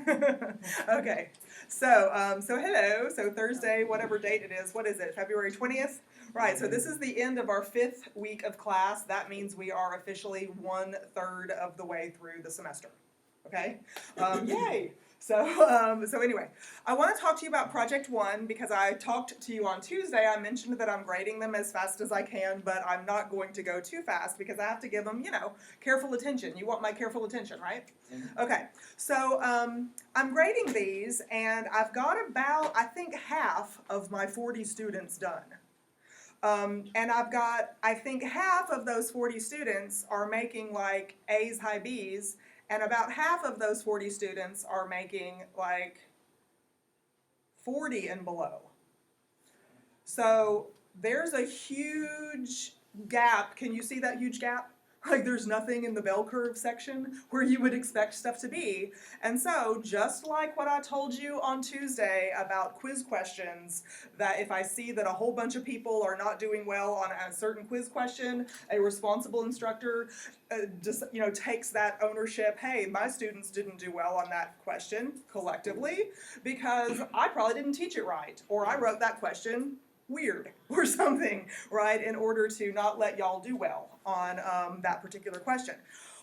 Okay, so hello. So Thursday, whatever date it is, what is it? February 20th? Right. So this is the end of our 5th week of class. That means we are officially 1/3 of the way through the semester. Okay. Yay. So anyway, I want to talk to you about Project 1 because I talked to you on Tuesday. I mentioned that I'm grading them as fast as I can, but I'm not going to go too fast because I have to give them, careful attention. You want my careful attention, right? Okay, so I'm grading these, and I've got about, I think, half of my 40 students done. And I've got, I think, half of those 40 students are making like A's, high B's, and about half of those 40 students are making like 40 and below. So there's a huge gap. Can you see that huge gap? Like there's nothing in the bell curve section where you would expect stuff to be. And so just like what I told you on Tuesday about quiz questions, that if I see that a whole bunch of people are not doing well on a certain quiz question, a responsible instructor just takes that ownership. Hey, my students didn't do well on that question collectively because I probably didn't teach it right, or I wrote that question weird or something, right, in order to not let y'all do well on that particular question.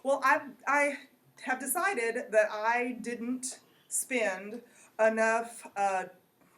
Well, I have decided that I didn't spend enough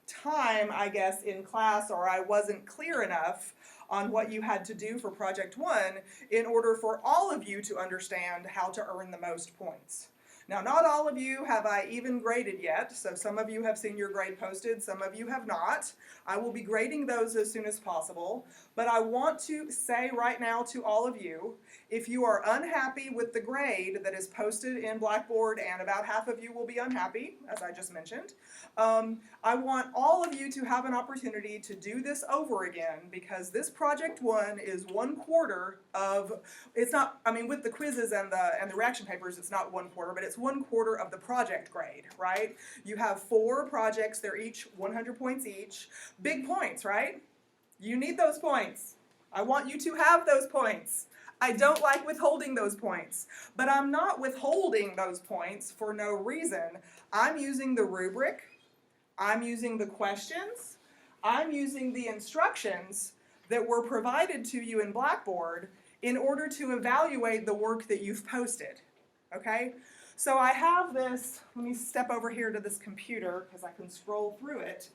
time, I guess, in class, or I wasn't clear enough on what you had to do for Project 1 in order for all of you to understand how to earn the most points. Now, not all of you have I even graded yet, so some of you have seen your grade posted, some of you have not. I will be grading those as soon as possible, but I want to say right now to all of you, if you are unhappy with the grade that is posted in Blackboard, and about half of you will be unhappy, as I just mentioned, I want all of you to have an opportunity to do this over again, because this Project 1 is 1/4 of, it's not, I mean, with the quizzes and the reaction papers, it's not 1/4, but it's 1/4 of the project grade, right? You have 4 projects, they're each 100 points each. Big points, right? You need those points. I want you to have those points. I don't like withholding those points, but I'm not withholding those points for no reason. I'm using the rubric, I'm using the questions, I'm using the instructions that were provided to you in Blackboard in order to evaluate the work that you've posted, okay? So I have this, let me step over here to this computer because I can scroll through it.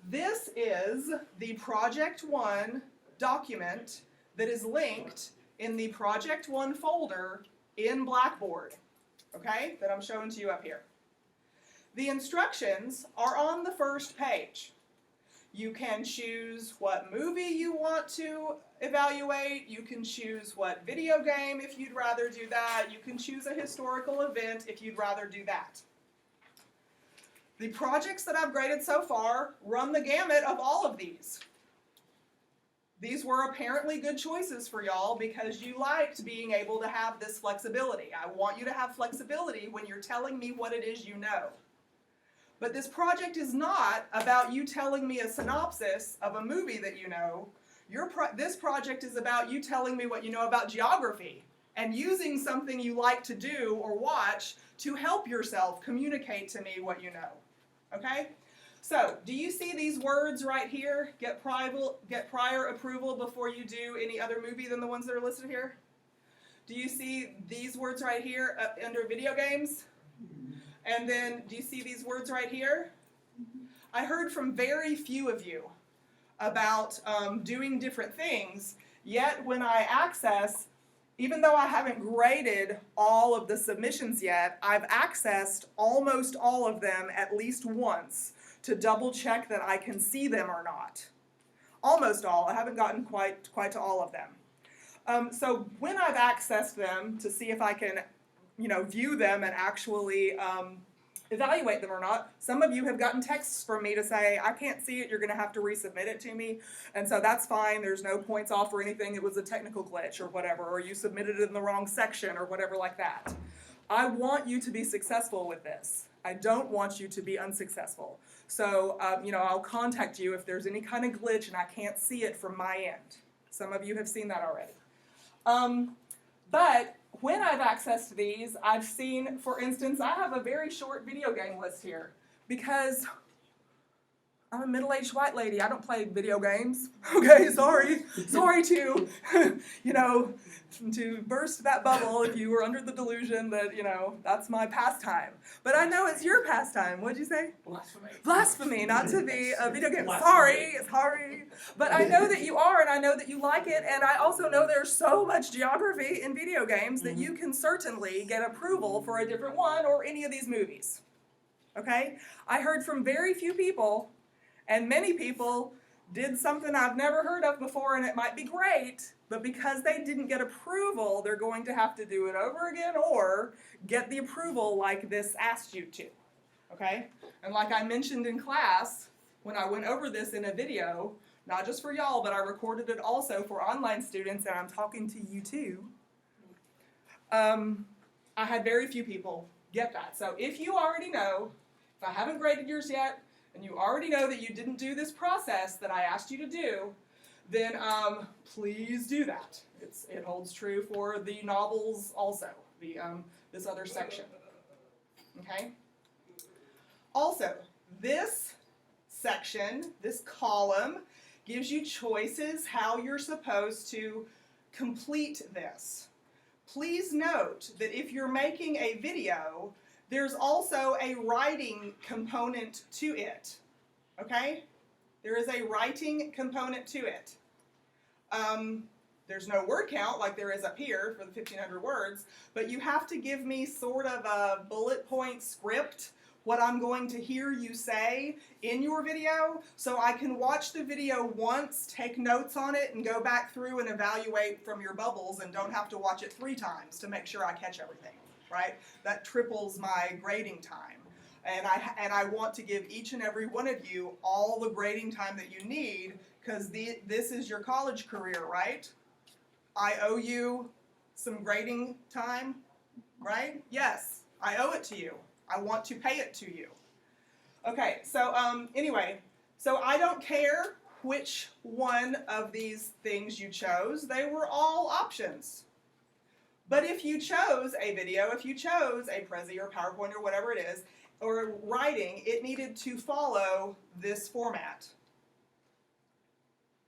This is the Project 1 document that is linked in the Project 1 folder in Blackboard, okay, that I'm showing to you up here. The instructions are on the first page. You can choose what movie you want to evaluate. You can choose what video game if you'd rather do that. You can choose a historical event if you'd rather do that. The projects that I've graded so far run the gamut of all of these. These were apparently good choices for y'all because you liked being able to have this flexibility. I want you to have flexibility when you're telling me what it is you know. But this project is not about you telling me a synopsis of a movie that you know. This project is about you telling me what you know about geography and using something you like to do or watch to help yourself communicate to me what you know. Okay? So, do you see these words right here? Get prior approval before you do any other movie than the ones that are listed here? Do you see these words right here under video games? And then, do you see these words right here? I heard from very few of you about doing different things, yet when I access, even though I haven't graded all of the submissions yet, I've accessed almost all of them at least once to double check that I can see them or not. Almost all. I haven't gotten quite to all of them. So when I've accessed them to see if I can view them and actually evaluate them or not, some of you have gotten texts from me to say, I can't see it, you're going to have to resubmit it to me. And so that's fine, there's no points off or anything, it was a technical glitch or whatever, or you submitted it in the wrong section or whatever like that. I want you to be successful with this. I don't want you to be unsuccessful. So, I'll contact you if there's any kind of glitch and I can't see it from my end. Some of you have seen that already. But when I've accessed these, I've seen, for instance, I have a very short video game list here because I'm a middle-aged white lady. I don't play video games. Okay, sorry. Sorry to, to burst that bubble if you were under the delusion that, that's my pastime. But I know it's your pastime. What'd you say? Blasphemy. Blasphemy, not to be a video game. Blasphemy. Sorry. But I know that you are, and I know that you like it, and I also know there's so much geography in video games that you can certainly get approval for a different one or any of these movies. Okay? I heard from very few people, and many people did something I've never heard of before, and it might be great, but because they didn't get approval, they're going to have to do it over again or get the approval like this asked you to. Okay? And like I mentioned in class, when I went over this in a video, not just for y'all, but I recorded it also for online students, and I'm talking to you too, I had very few people get that. So if you already know, if I haven't graded yours yet, and you already know that you didn't do this process that I asked you to do, then please do that. It holds true for the novels also, this other section. Okay? Also, this section, this column, gives you choices how you're supposed to complete this. Please note that if you're making a video, there's also a writing component to it, okay? There is a writing component to it. There's no word count like there is up here for the 1,500 words, but you have to give me sort of a bullet point script, what I'm going to hear you say in your video, so I can watch the video once, take notes on it, and go back through and evaluate from your bubbles and don't have to watch it 3 times to make sure I catch everything. Right? That triples my grading time. And I want to give each and every one of you all the grading time that you need, because this is your college career, right? I owe you some grading time, right? Yes, I owe it to you. I want to pay it to you. Okay, so anyway, so I don't care which one of these things you chose. They were all options. But if you chose a video, if you chose a Prezi or PowerPoint or whatever it is, or writing, it needed to follow this format.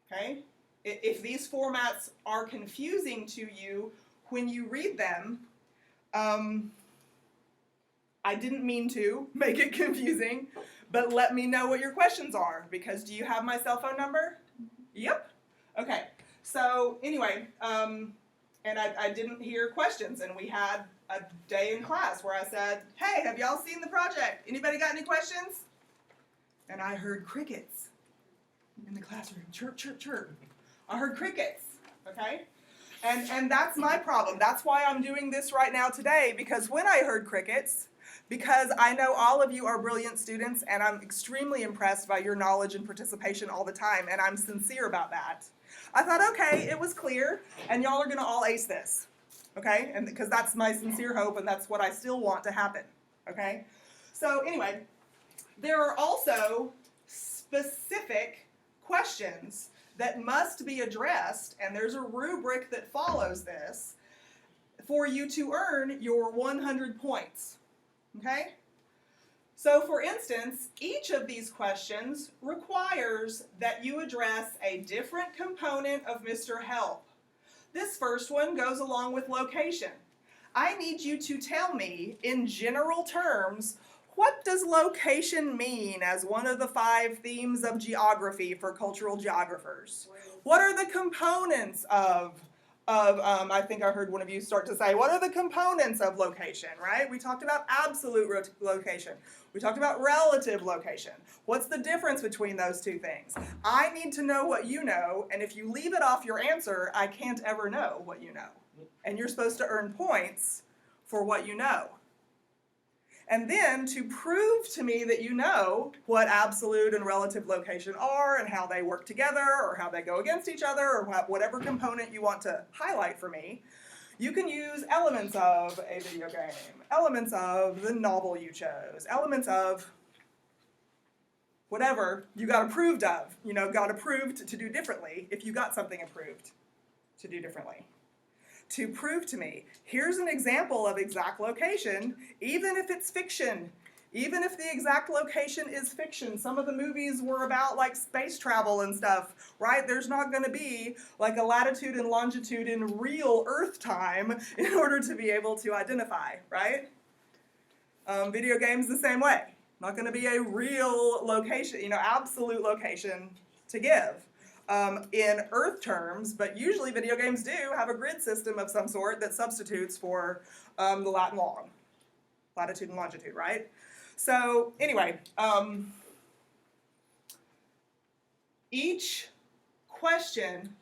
Okay? If these formats are confusing to you when you read them, I didn't mean to make it confusing, but let me know what your questions are, because do you have my cell phone number? Yep. Okay. So anyway, and I didn't hear questions, and we had a day in class where I said, hey, have y'all seen the project? Anybody got any questions? And I heard crickets in the classroom. Chirp, chirp, chirp. I heard crickets, okay? And that's my problem. That's why I'm doing this right now today, because when I heard crickets, because I know all of you are brilliant students, and I'm extremely impressed by your knowledge and participation all the time, and I'm sincere about that. I thought, okay, it was clear, and y'all are going to all ace this, okay? And because that's my sincere hope, and that's what I still want to happen, okay? So anyway, there are also specific questions that must be addressed, and there's a rubric that follows this for you to earn your 100 points, okay? So for instance, each of these questions requires that you address a different component of Mr. Help. This first one goes along with location. I need you to tell me, in general terms, what does location mean as one of the 5 themes of geography for cultural geographers? What are the components of I think I heard one of you start to say, what are the components of location, right? We talked about absolute location. We talked about relative location. What's the difference between those two things? I need to know what you know, and if you leave it off your answer, I can't ever know what you know. And you're supposed to earn points for what you know. And then to prove to me that you know what absolute and relative location are and how they work together or how they go against each other or whatever component you want to highlight for me, you can use elements of a video game, elements of the novel you chose, elements of whatever you got approved of, got approved to do differently if you got something approved to do differently. to prove to me. Here's an example of exact location, even if it's fiction. Even if the exact location is fiction. Some of the movies were about like space travel and stuff, right? There's not going to be like a latitude and longitude in real Earth time in order to be able to identify, right? Video games the same way. Not going to be a real location, absolute location to give in Earth terms, but usually video games do have a grid system of some sort that substitutes for the latitude and longitude, right? So anyway, each question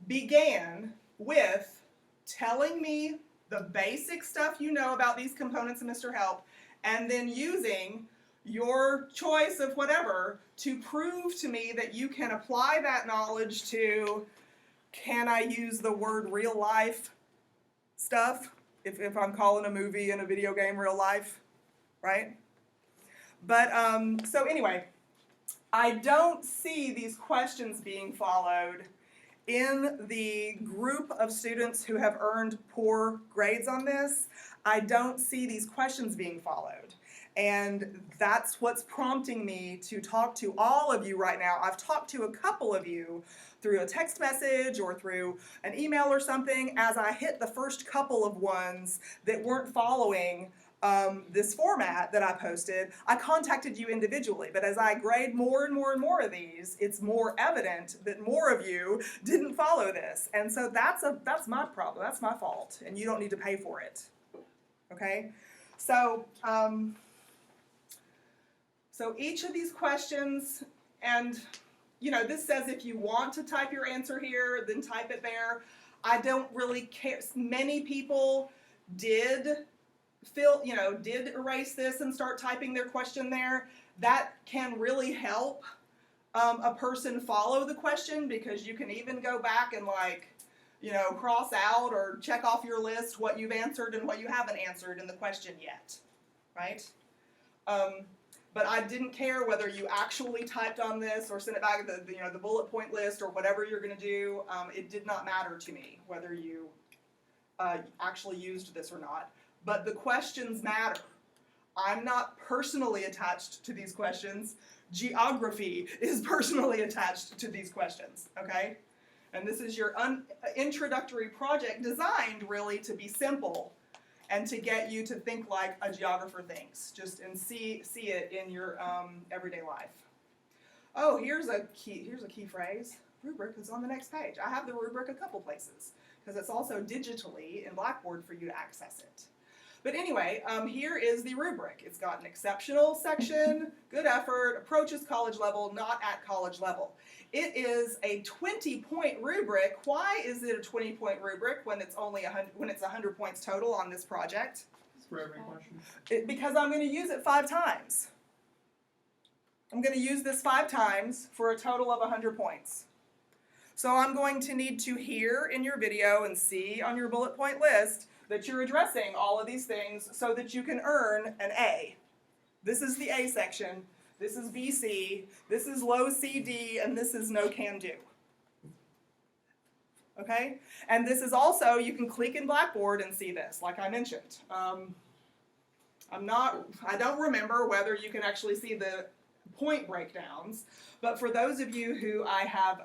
began with telling me the basic stuff you know about these components of Mr. Help, and then using your choice of whatever to prove to me that you can apply that knowledge to, can I use the word real life stuff if I'm calling a movie and a video game real life, right? But so anyway, I don't see these questions being followed in the group of students who have earned poor grades on this. I don't see these questions being followed. And that's what's prompting me to talk to all of you right now. I've talked to a couple of you through a text message or through an email or something as I hit the first couple of ones that weren't following this format that I posted. I contacted you individually, but as I grade more and more and more of these, it's more evident that more of you didn't follow this. And so that's my problem, that's my fault, and you don't need to pay for it, okay? So, so each of these questions, and this says if you want to type your answer here, then type it there. I don't really care. Many people did erase this and start typing their question there. That can really help a person follow the question, because you can even go back and cross out or check off your list what you've answered and what you haven't answered in the question yet, right? But I didn't care whether you actually typed on this or sent it back the bullet point list or whatever you're going to do. It did not matter to me whether you actually used this or not. But the questions matter. I'm not personally attached to these questions. Geography is personally attached to these questions, okay? And this is your introductory project designed really to be simple and to get you to think like a geographer thinks, and see it in your everyday life. Oh, here's a key phrase. Rubric is on the next page. I have the rubric a couple places because it's also digitally in Blackboard for you to access it. But anyway, here is the rubric. It's got an exceptional section, good effort, approaches college level, not at college level. It is a 20-point rubric. Why is it a 20-point rubric when it's only 100 points total on this project? For every question. Because I'm going to use it 5 times. I'm going to use this 5 times for a total of 100 points. So I'm going to need to hear in your video and see on your bullet point list that you're addressing all of these things so that you can earn an A. This is the A section. This is BC. This is low CD, and this is no can do. Okay? And this is also, you can click in Blackboard and see this, like I mentioned. I don't remember whether you can actually see the point breakdowns, but for those of you who I have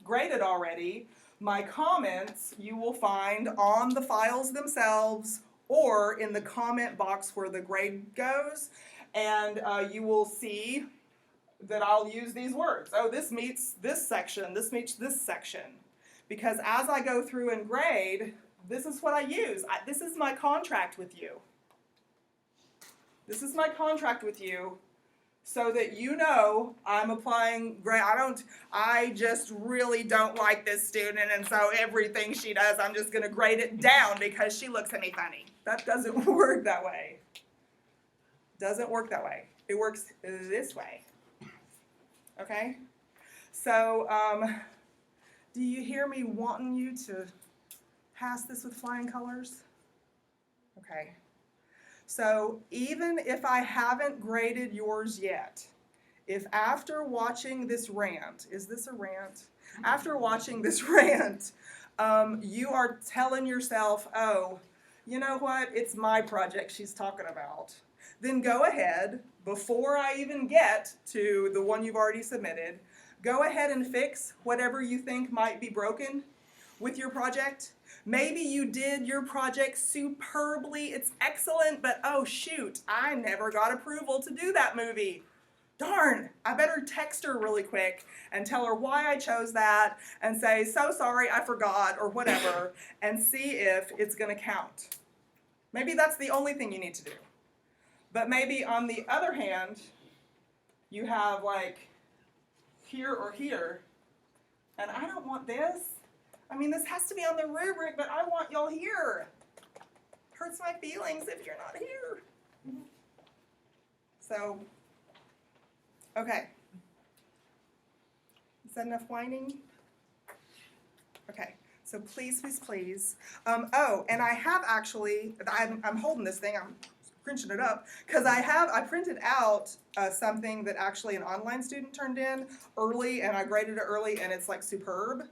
graded already, my comments you will find on the files themselves or in the comment box where the grade goes, and you will see that I'll use these words. Oh, this meets this section, this meets this section. Because as I go through and grade, this is what I use. This is my contract with you. This is my contract with you, so that you know I'm applying grade. I just really don't like this student, and so everything she does, I'm just going to grade it down because she looks at me funny. That doesn't work that way. Doesn't work that way. It works this way. Okay? So, do you hear me wanting you to pass this with flying colors? Okay. So even if I haven't graded yours yet, if after watching this rant, is this a rant? After watching this rant, you are telling yourself, oh, you know what, it's my project she's talking about. Then go ahead, before I even get to the one you've already submitted, go ahead and fix whatever you think might be broken with your project. Maybe you did your project superbly, it's excellent, but oh shoot, I never got approval to do that movie. Darn, I better text her really quick and tell her why I chose that and say, so sorry, I forgot, or whatever, and see if it's gonna count. Maybe that's the only thing you need to do. But maybe on the other hand, you have like here or here, and I don't want this. I mean, this has to be on the rubric, but I want y'all here. Hurts my feelings if you're not here. So, okay. Is that enough whining? Okay. So please, please, please. Oh, and I have actually, I'm holding this thing, I'm crunching it up, because I printed out something that actually an online student turned in early, and I graded it early, and it's like superb.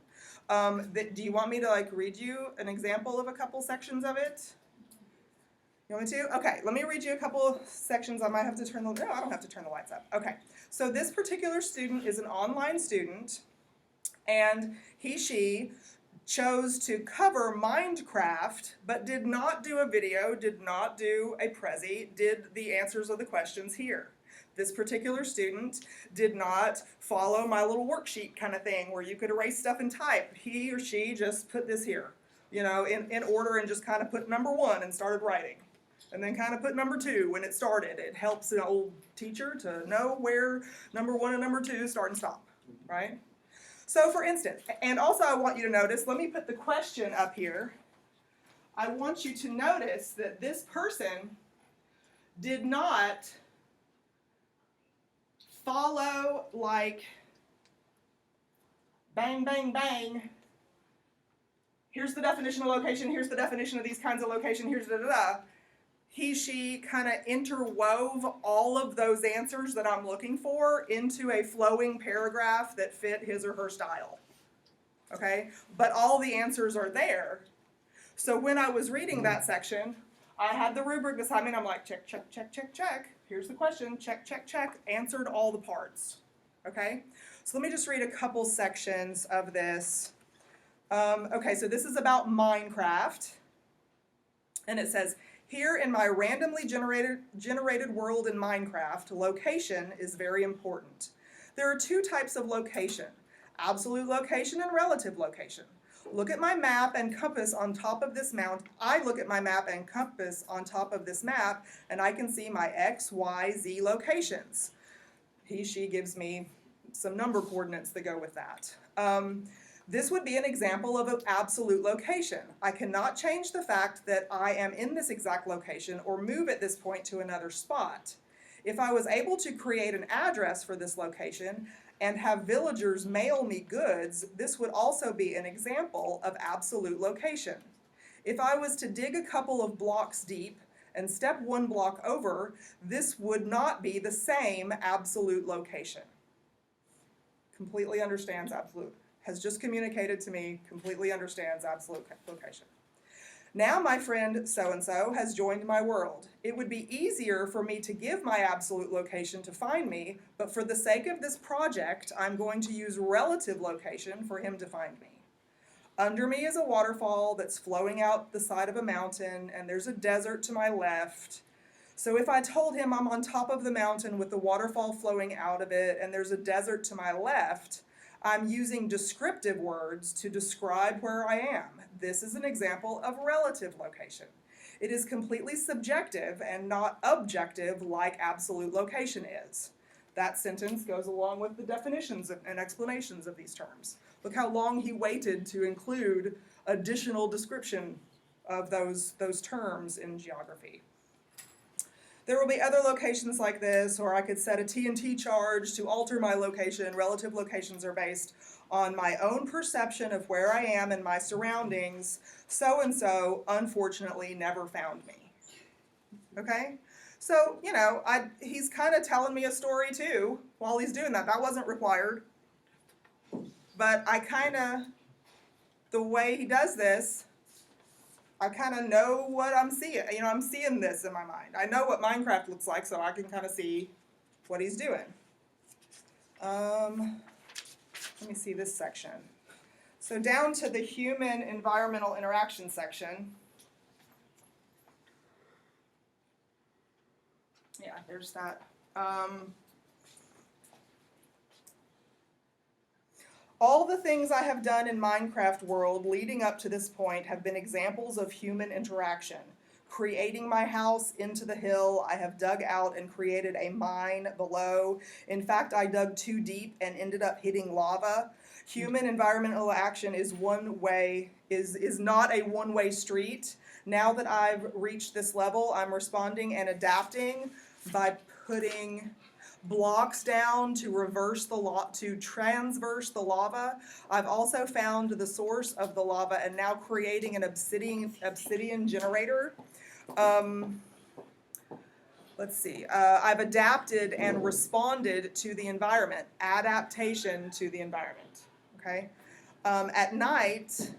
Do you want me to like read you an example of a couple sections of it? You want me to? Okay, let me read you a couple sections. I might have to turn the, no, I don't have to turn the lights up. Okay, so this particular student is an online student, and she chose to cover Minecraft, but did not do a video, did not do a Prezi, did the answers of the questions here. This particular student did not follow my little worksheet kind of thing where you could erase stuff and type. He or she just put this here, you know, in order, and just kind of put number 1 and started writing. And then kind of put number 2 when it started. It helps an old teacher to know where number 1 and number 2 start and stop, right? So for instance, and also I want you to notice, let me put the question up here. I want you to notice that this person did not follow like bang, bang, bang. Here's the definition of location, here's the definition of these kinds of location, here's da-da-da. She kind of interwove all of those answers that I'm looking for into a flowing paragraph that fit his or her style. Okay? But all the answers are there. So when I was reading that section, I had the rubric beside me, and I'm like, check, check, check, check, check. Here's the question, check, check, check. Answered all the parts. Okay? So let me just read a couple sections of this. Okay, so this is about Minecraft. And it says, here in my randomly generated world in Minecraft, location is very important. There are 2 types of location, absolute location and relative location. Look at my map and compass on top of this mount. I look at my map and compass on top of this map, and I can see my X, Y, Z locations. She gives me some number coordinates that go with that. This would be an example of an absolute location. I cannot change the fact that I am in this exact location or move at this point to another spot. If I was able to create an address for this location and have villagers mail me goods, this would also be an example of absolute location. If I was to dig a couple of blocks deep and step 1 block over, this would not be the same absolute location. Completely understands absolute. Has just communicated to me, completely understands absolute location. Now my friend so-and-so has joined my world. It would be easier for me to give my absolute location to find me, but for the sake of this project, I'm going to use relative location for him to find me. Under me is a waterfall that's flowing out the side of a mountain, and there's a desert to my left. So if I told him I'm on top of the mountain with the waterfall flowing out of it, and there's a desert to my left, I'm using descriptive words to describe where I am. This is an example of relative location. It is completely subjective and not objective like absolute location is. That sentence goes along with the definitions and explanations of these terms. Look how long he waited to include additional description of those terms in geography. There will be other locations like this, or I could set a TNT charge to alter my location. Relative locations are based on my own perception of where I am and my surroundings. So-and-so, unfortunately, never found me. Okay? So, you know, he's kind of telling me a story too while he's doing that. That wasn't required. But I kind of the way he does this, I kind of know what I'm seeing. You know, I'm seeing this in my mind. I know what Minecraft looks like, so I can kind of see what he's doing. Let me see this section. So down to the human environmental interaction section. Yeah, there's that. All the things I have done in Minecraft world leading up to this point have been examples of human interaction. Creating my house into the hill, I have dug out and created a mine below. In fact, I dug too deep and ended up hitting lava. Human environmental action is not a one-way street. Now that I've reached this level, I'm responding and adapting by putting blocks down to transverse the lava. I've also found the source of the lava and now creating an obsidian generator. Let's see. I've adapted and responded to the environment. Adaptation to the environment. Okay. At night,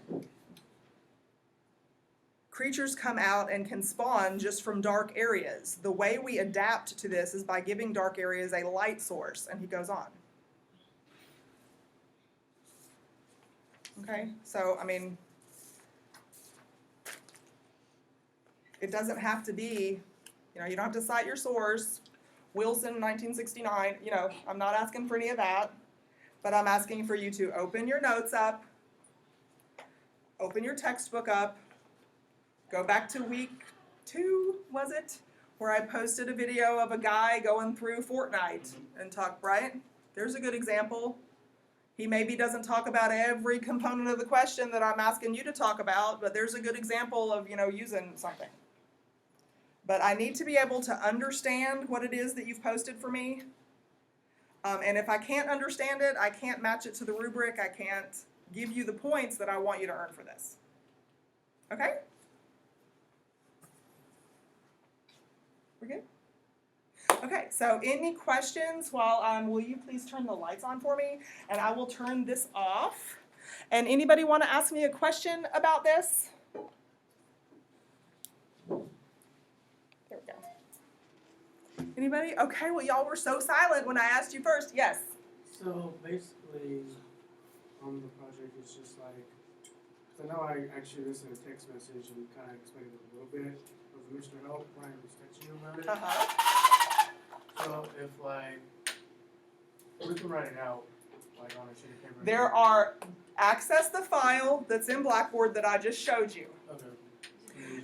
creatures come out and can spawn just from dark areas. The way we adapt to this is by giving dark areas a light source, and he goes on. Okay, so, I mean, it doesn't have to be, you know, you don't have to cite your source, Wilson, 1969, you know, I'm not asking for any of that, but I'm asking for you to open your notes up, open your textbook up, go back to week 2, was it? Where I posted a video of a guy going through Fortnite and right? There's a good example. He maybe doesn't talk about every component of the question that I'm asking you to talk about, but there's a good example of, you know, using something. But I need to be able to understand what it is that you've posted for me. And if I can't understand it, I can't match it to the rubric. I can't give you the points that I want you to earn for this. Okay? We're good? Okay, so any questions while will you please turn the lights on for me? And I will turn this off. And anybody want to ask me a question about this? There we go. Anybody? Okay, well, y'all were so silent when I asked you first. Yes? So basically, on the project, it's just like, I know I actually listened to a text message and kind of explained it a little bit. With Mr. Help, Brian was texting you about it. So if like, we can write it out, like on a sheet of paper. There are, access the file that's in Blackboard that I just showed you. Okay.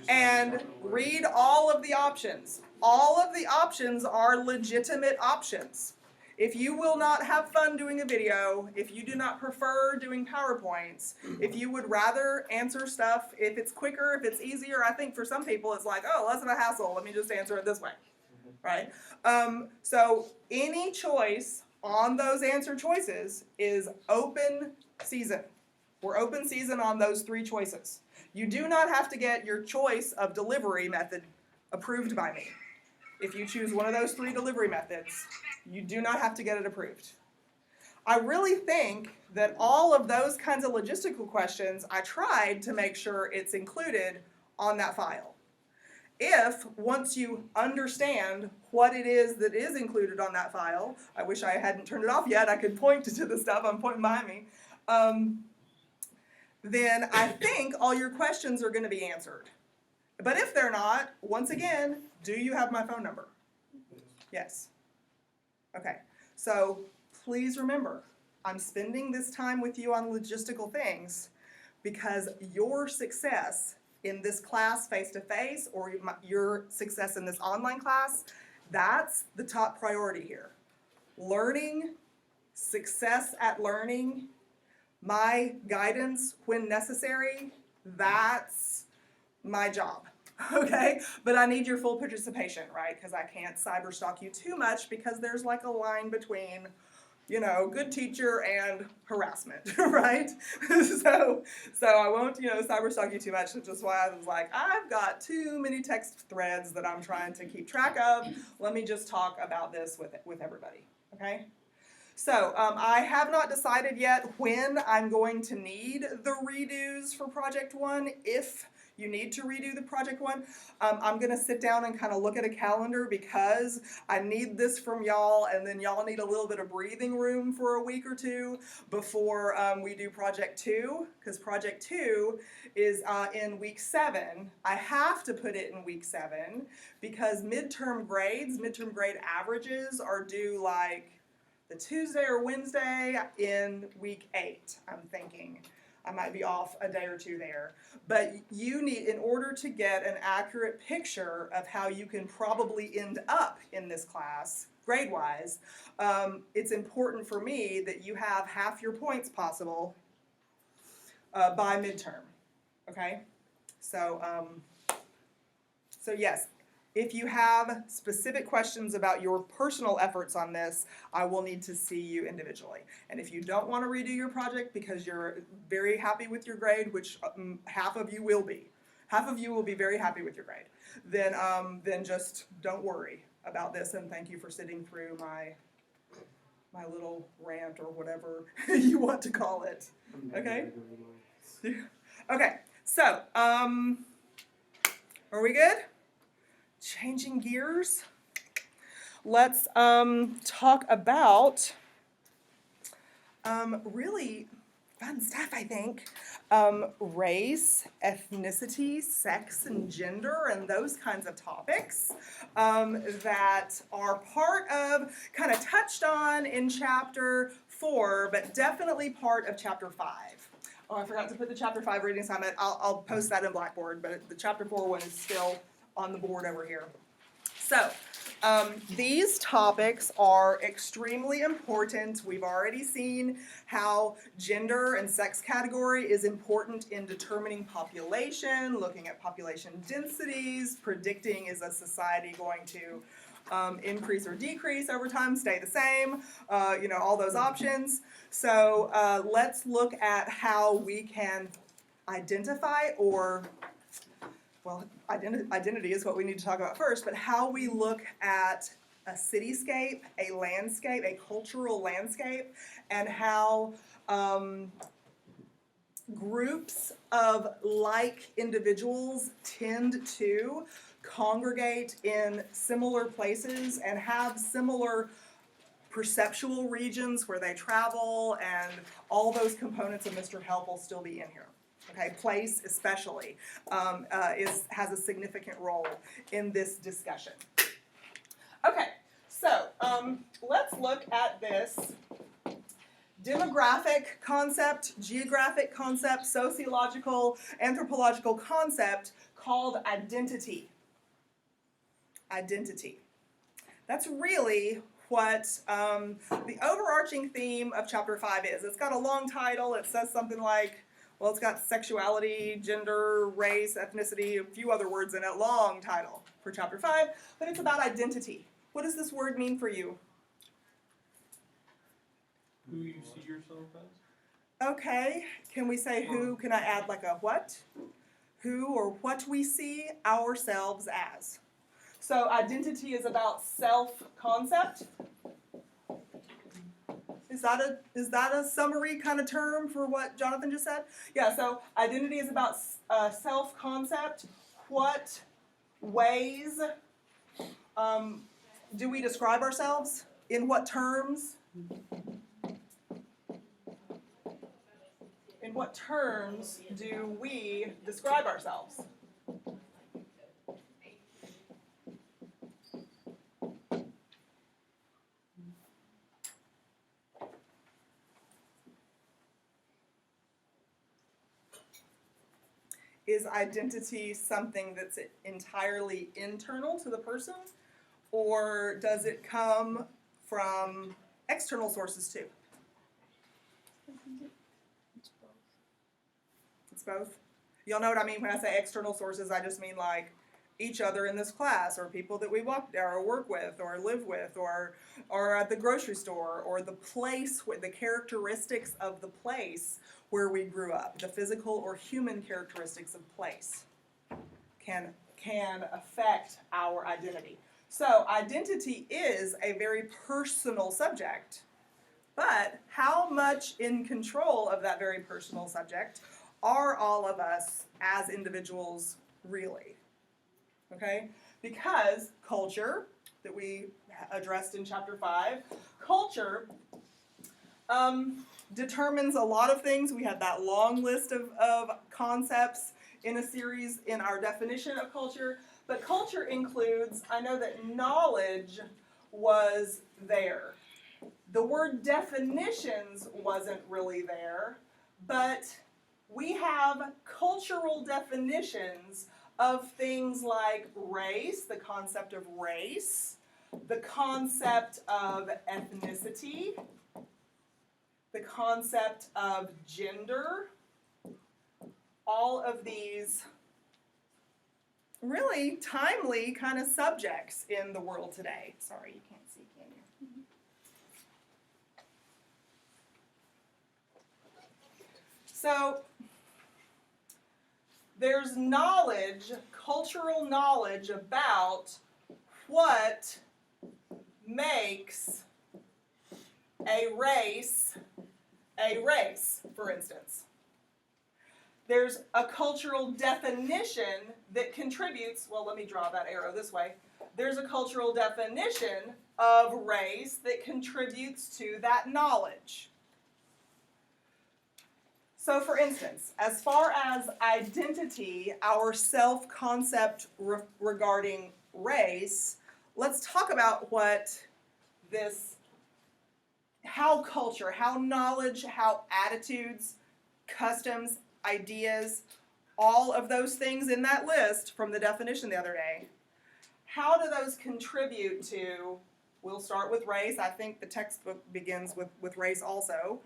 And read all of the options. All of the options are legitimate options. If you will not have fun doing a video, if you do not prefer doing PowerPoints, if you would rather answer stuff, if it's quicker, if it's easier, I think for some people it's like, oh, less of a hassle, let me just answer it this way, right? So any choice on those answer choices is open season. We're open season on those 3 choices. You do not have to get your choice of delivery method approved by me. If you choose one of those 3 delivery methods, you do not have to get it approved. I really think that all of those kinds of logistical questions, I tried to make sure it's included on that file. If, once you understand what it is that is included on that file, I wish I hadn't turned it off yet, I could point to the stuff I'm pointing behind me, then I think all your questions are going to be answered. But if they're not, once again, do you have my phone number? Yes. Okay, so please remember, I'm spending this time with you on logistical things because your success in this class face-to-face or your success in this online class, that's the top priority here. Learning, success at learning, my guidance when necessary, that's my job. Okay, but I need your full participation, right? Because I can't cyber stalk you too much because there's like a line between, you know, good teacher and harassment, right? so I won't, you know, cyber stalk you too much, which is why I was like, I've got too many text threads that I'm trying to keep track of. Let me just talk about this with everybody, okay? So I have not decided yet when I'm going to need the redos for Project 1, if you need to redo the Project 1. I'm going to sit down and kind of look at a calendar because I need this from y'all, and then y'all need a little bit of breathing room for a week or two before we do Project 2, because Project 2 is in week 7. I have to put it in week 7 because midterm grade averages are due like the Tuesday or Wednesday in week 8, I'm thinking. I might be off a day or two there. But you need, in order to get an accurate picture of how you can probably end up in this class, grade-wise, it's important for me that you have half your points possible by midterm, okay? So yes, if you have specific questions about your personal efforts on this, I will need to see you individually. And if you don't want to redo your project because you're very happy with your grade, which half of you will be very happy with your grade, then just don't worry about this, and thank you for sitting through my little rant or whatever you want to call it. Okay? Okay, so, are we good? Changing gears, let's talk about really fun stuff, I think. Race, ethnicity, sex, and gender, and those kinds of topics that are part of, kind of touched on in Chapter 4, but definitely part of Chapter 5. Oh, I forgot to put the Chapter 5 reading assignment. I'll post that in Blackboard, but the Chapter 4 one is still on the board over here. So, these topics are extremely important. We've already seen how gender and sex category is important in determining population, looking at population densities, predicting is a society going to increase or decrease over time, stay the same, all those options. So let's look at how we can identify identity is what we need to talk about first, but how we look at a cityscape, a landscape, a cultural landscape, and how groups of like individuals tend to congregate in similar places and have similar perceptual regions where they travel, and all those components of Mr. Help will still be in here. Okay, place especially has a significant role in this discussion. Okay, so let's look at this demographic concept, geographic concept, sociological, anthropological concept called identity. Identity. That's really what the overarching theme of Chapter 5 is. It's got a long title. It says something like, well, it's got sexuality, gender, race, ethnicity, a few other words in it, long title for Chapter 5, but it's about identity. What does this word mean for you? Who you see yourself as? Okay, can we say who? Can I add like a what? Who or what we see ourselves as. So identity is about self-concept. Is that a summary kind of term for what Jonathan just said? Yeah, so identity is about self-concept. What ways do we describe ourselves? In what terms? In what terms do we describe ourselves? Is identity something that's entirely internal to the person, or does it come from external sources too? It's both. Y'all know what I mean when I say external sources. I just mean like each other in this class, or people that we work with, or live with, or at the grocery store, or the place, the characteristics of the place where we grew up. The physical or human characteristics of place can affect our identity. So identity is a very personal subject, But how much in control of that very personal subject are all of us as individuals really? Okay? Because culture, that we addressed in chapter 5, culture determines a lot of things. We had that long list of concepts in a series in our definition of culture. But culture includes, I know that knowledge was there. The word definitions wasn't really there, but we have cultural definitions of things like race, the concept of race, the concept of ethnicity, the concept of gender, all of these really timely kind of subjects in the world today. Sorry, you can't see, can you? So, there's knowledge, cultural knowledge about what makes a race, for instance. There's a cultural definition that contributes, well, let me draw that arrow this way. There's a cultural definition of race that contributes to that knowledge. So, for instance, as far as identity, our self-concept regarding race, let's talk about how culture, how knowledge, how attitudes, customs, ideas, all of those things in that list from the definition the other day, how do those contribute to, we'll start with race. I think the textbook begins with race also.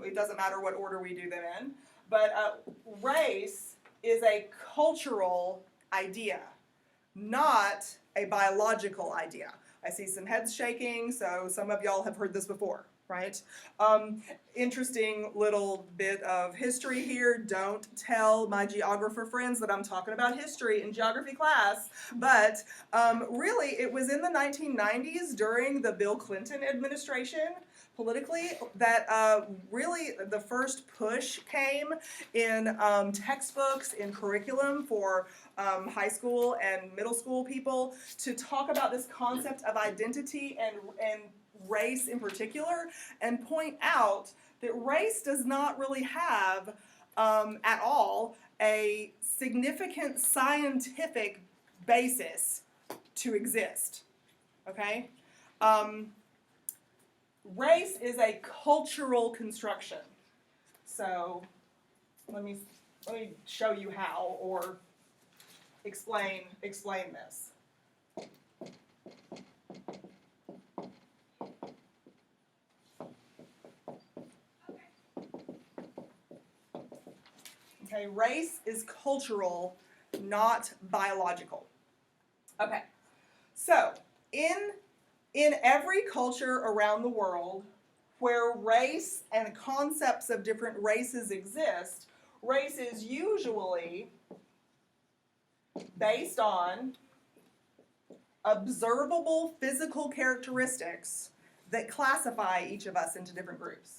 It doesn't matter what order we do them in. But race is a cultural idea, not a biological idea. I see some heads shaking, so some of y'all have heard this before, right? Interesting little bit of history here. Don't tell my geographer friends that I'm talking about history in geography class, but really it was in the 1990s during the Bill Clinton administration, politically, that really the first push came in textbooks, in curriculum for high school and middle school people to talk about this concept of identity and race in particular, and point out that race does not really have at all a significant scientific basis to exist. Okay? Race is a cultural construction. So let me show you how, or explain this. Okay, race is cultural, not biological. Okay, so in every culture around the world where race and concepts of different races exist, race is usually based on observable physical characteristics that classify each of us into different groups.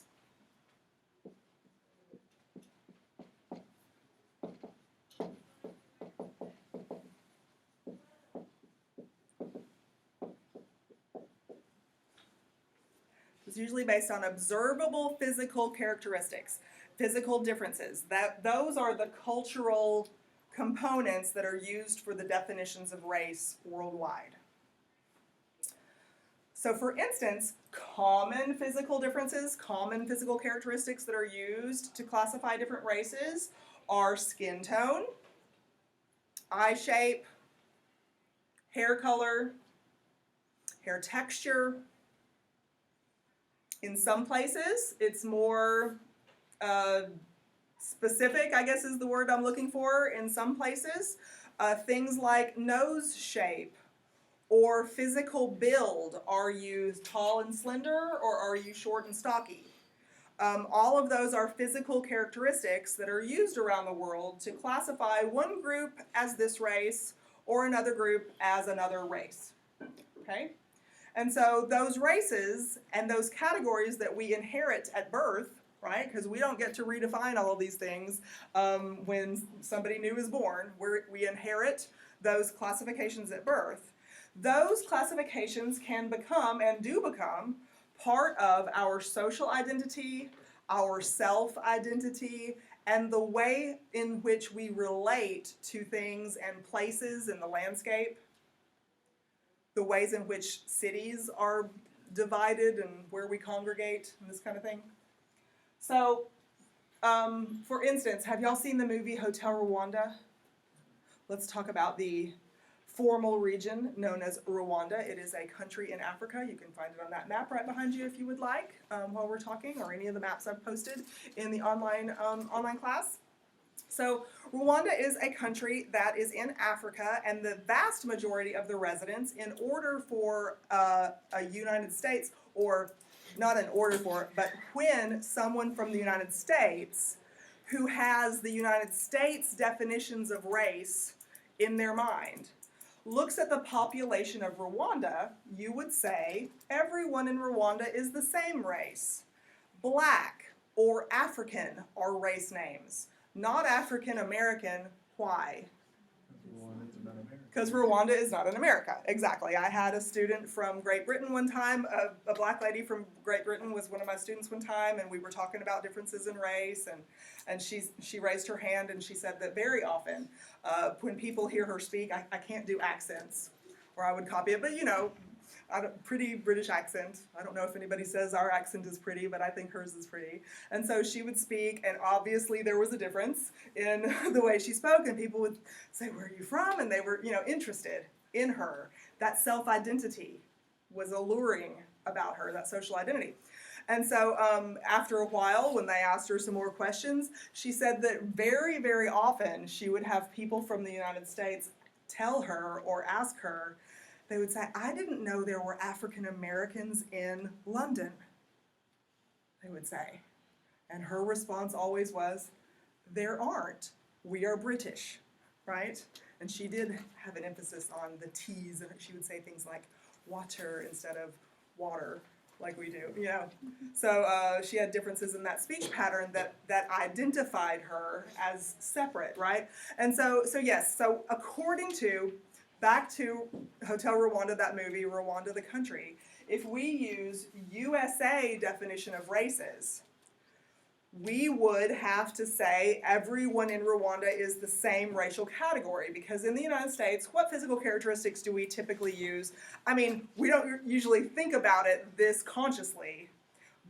It's usually based on observable physical characteristics, physical differences. Those are the cultural components that are used for the definitions of race worldwide. So for instance, common physical differences, common physical characteristics that are used to classify different races are skin tone, eye shape, hair color, hair texture. In some places, it's more specific, I guess is the word I'm looking for. In some places, things like nose shape or physical build. Are you tall and slender, or are you short and stocky? All of those are physical characteristics that are used around the world to classify one group as this race or another group as another race. Okay? And so those races and those categories that we inherit at birth, right? Because we don't get to redefine all of these things when somebody new is born. We inherit those classifications at birth. Those classifications can become and do become part of our social identity, our self-identity, and the way in which we relate to things and places in the landscape, the ways in which cities are divided and where we congregate and this kind of thing. So, for instance, have y'all seen the movie Hotel Rwanda? Let's talk about the formal region known as Rwanda. It is a country in Africa. You can find it on that map right behind you if you would like while we're talking, or any of the maps I've posted in the online class. So Rwanda is a country that is in Africa, and the vast majority of the residents, in order for a United States, or not in order for, but when someone from the United States who has the United States definitions of race in their mind looks at the population of Rwanda, you would say everyone in Rwanda is the same race. Black or African are race names, not African American. Why? Because Rwanda is not in America. Exactly. I had a student from Great Britain one time. A black lady from Great Britain was one of my students one time, and we were talking about differences in race, and she raised her hand and she said that very often when people hear her speak, I can't do accents, or I would copy it, but you know, pretty British accent. I don't know if anybody says our accent is pretty, but I think hers is pretty. And so she would speak, and obviously there was a difference in the way she spoke, and people would say, "Where are you from?" And they were, you know, interested in her. That self-identity was alluring about her, that social identity. And so after a while, when they asked her some more questions, she said that very, very often she would have people from the United States tell her or ask her, they would say, "I didn't know there were African Americans in London," they would say. And her response always was, "There aren't. We are British," right? And she did have an emphasis on the T's, and she would say things like water instead of water, like we do, you know. So she had differences in that speech pattern that identified her as separate, right? And so yes, so according to, back to Hotel Rwanda, that movie, Rwanda the country, if we use USA definition of races, we would have to say everyone in Rwanda is the same racial category, because in the United States, what physical characteristics do we typically use? I mean, we don't usually think about it this consciously,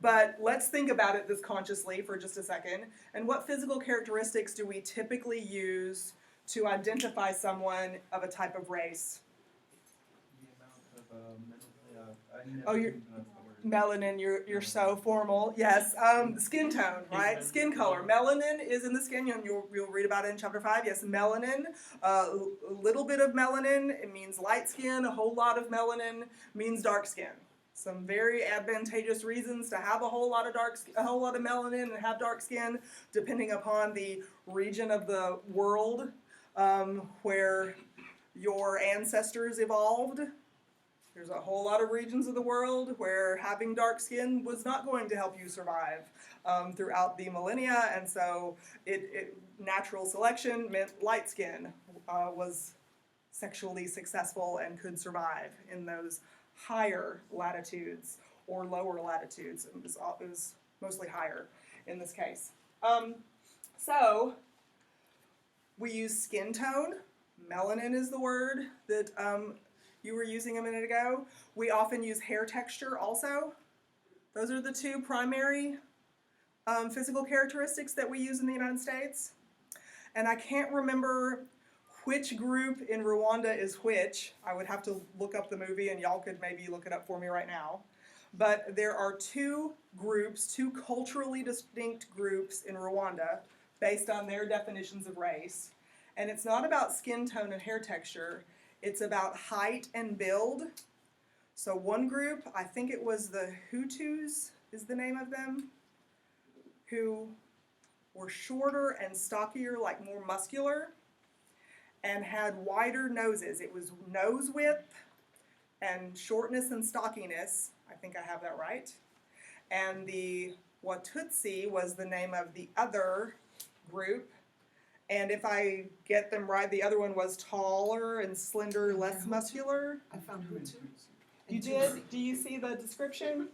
but let's think about it this consciously for just a second. And what physical characteristics do we typically use to identify someone of a type of race? The amount of I never Oh, you're pronounce the word. melanin. You're so formal. Yes, skin tone, right? Skin color. Melanin is in the skin. You'll read about it in chapter 5. Yes, melanin. A little bit of melanin, it means light skin. A whole lot of melanin means dark skin. Some very advantageous reasons to have a whole lot of melanin and have dark skin, depending upon the region of the world where your ancestors evolved. There's a whole lot of regions of the world where having dark skin was not going to help you survive throughout the millennia, and so natural selection meant light skin was sexually successful and could survive in those higher latitudes or lower latitudes. It was mostly higher in this case. So we use skin tone. Melanin is the word that you were using a minute ago. We often use hair texture also. Those are the two primary physical characteristics that we use in the United States. And I can't remember which group in Rwanda is which. I would have to look up the movie, and y'all could maybe look it up for me right now. But there are two groups, two culturally distinct groups in Rwanda based on their definitions of race. And it's not about skin tone and hair texture. It's about height and build. So one group, I think it was the Hutus is the name of them, who were shorter and stockier, like more muscular, and had wider noses. It was nose width and shortness and stockiness. I think I have that right. And the Watutsi was the name of the other group. And if I get them right, the other one was taller and slender, less muscular. I found Hutu. You did? Do you see the description?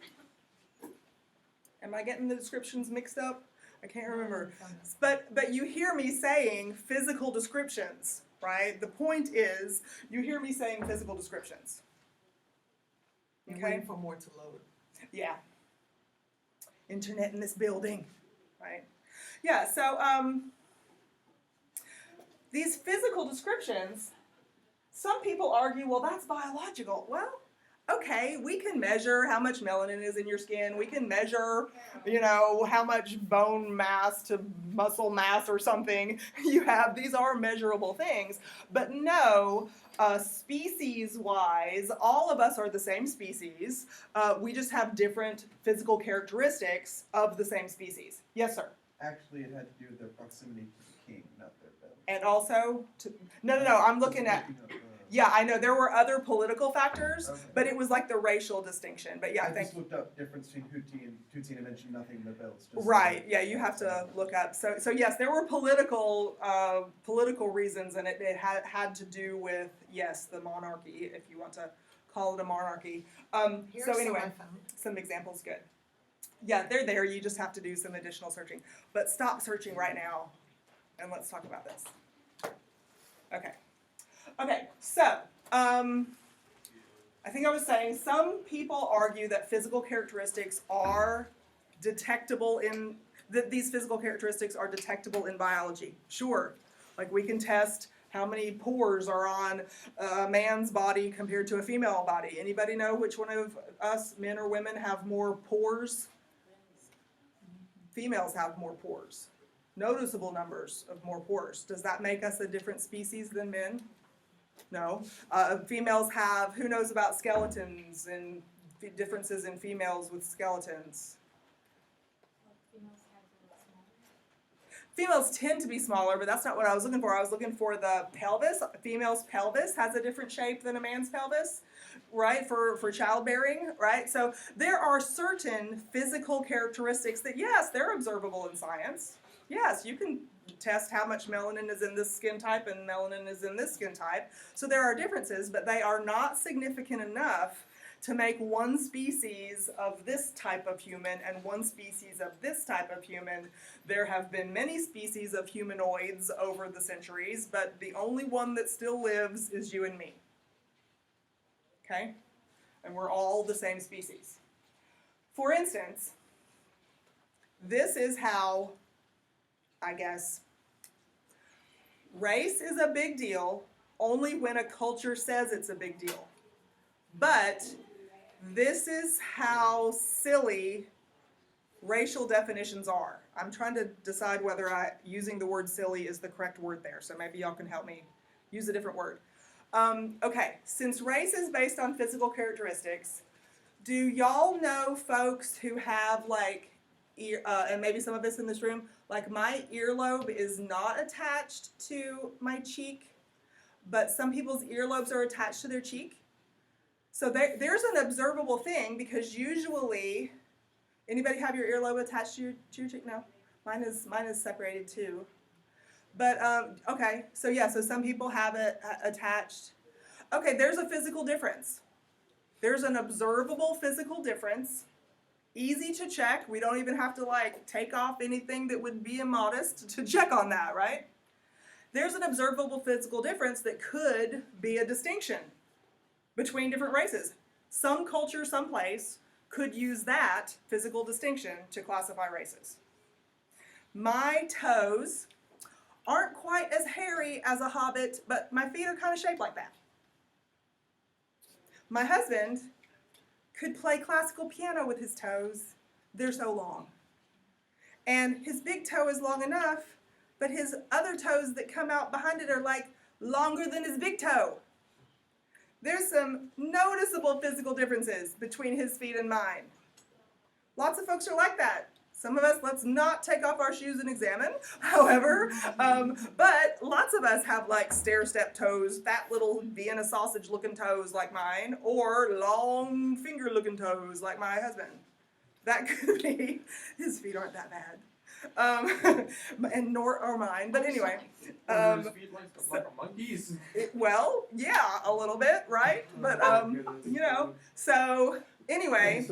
Am I getting the descriptions mixed up? I can't remember. But you hear me saying physical descriptions, right? The point is, you hear me saying physical descriptions. I'm waiting for more to load. Yeah. Internet in this building, right? Yeah, so these physical descriptions, some people argue, well, that's biological. Well, okay, we can measure how much melanin is in your skin. We can measure, how much bone mass to muscle mass or something you have. These are measurable things. But no, species-wise, all of us are the same species. We just have different physical characteristics of the same species. Yes, sir? Actually, it had to do with their proximity to the king, not their belly. And also, no, I'm looking at... Yeah, I know there were other political factors, Okay. but it was like the racial distinction. But yeah, I thank just looked up difference between Hutu and Tutsi and I mentioned nothing in the bells. Just Right. Yeah, you have to look up. So yes, there were political reasons, and it had to do with the monarchy, if you want to call it a monarchy. Here's So some anyway, I found. some examples, good. Yeah, they're there. You just have to do some additional searching. But stop searching right now, and let's talk about this. Okay, so, I think I was saying some people argue that physical characteristics are detectable that these physical characteristics are detectable in biology. Sure, like we can test how many pores are on a man's body compared to a female body. Anybody know which one of us, men or women, have more pores? Females have more pores. Noticeable numbers of more pores. Does that make us a different species than men? No. Females have, who knows about skeletons and differences in females with skeletons? Females tend to be smaller, but that's not what I was looking for. I was looking for the pelvis. A female's pelvis has a different shape than a man's pelvis, right, for childbearing, right? So there are certain physical characteristics that, yes, they're observable in science. Yes, you can test how much melanin is in this skin type and melanin is in this skin type. So there are differences, but they are not significant enough to make one species of this type of human and one species of this type of human. There have been many species of humanoids over the centuries, but the only one that still lives is you and me. Okay? And we're all the same species. For instance, this is how, I guess, race is a big deal only when a culture says it's a big deal. But this is how silly racial definitions are. I'm trying to decide whether using the word silly is the correct word there, so maybe y'all can help me use a different word. Okay, since race is based on physical characteristics, do y'all know folks who have and maybe some of us in this room, like my earlobe is not attached to my cheek, but some people's earlobes are attached to their cheek. So there's an observable thing because usually, anybody have your earlobe attached to your cheek? No, mine is separated too. But okay, so some people have it attached. Okay, there's a physical difference. There's an observable physical difference. Easy to check. We don't even have to take off anything that would be immodest to check on that, right? There's an observable physical difference that could be a distinction between different races. Some culture, some place could use that physical distinction to classify races. My toes aren't quite as hairy as a hobbit, but my feet are kind of shaped like that. My husband could play classical piano with his toes. They're so long. And his big toe is long enough, but his other toes that come out behind it are longer than his big toe. There's some noticeable physical differences between his feet and mine. Lots of folks are like that. Some of us, let's not take off our shoes and examine. However, but lots of us have like stair-step toes, fat little Vienna sausage-looking toes like mine, or long finger-looking toes like my husband. That could be. His feet aren't that bad, and nor are mine. But anyway, His feet like a monkey's. well, yeah, a little bit, right? But you know, so anyway.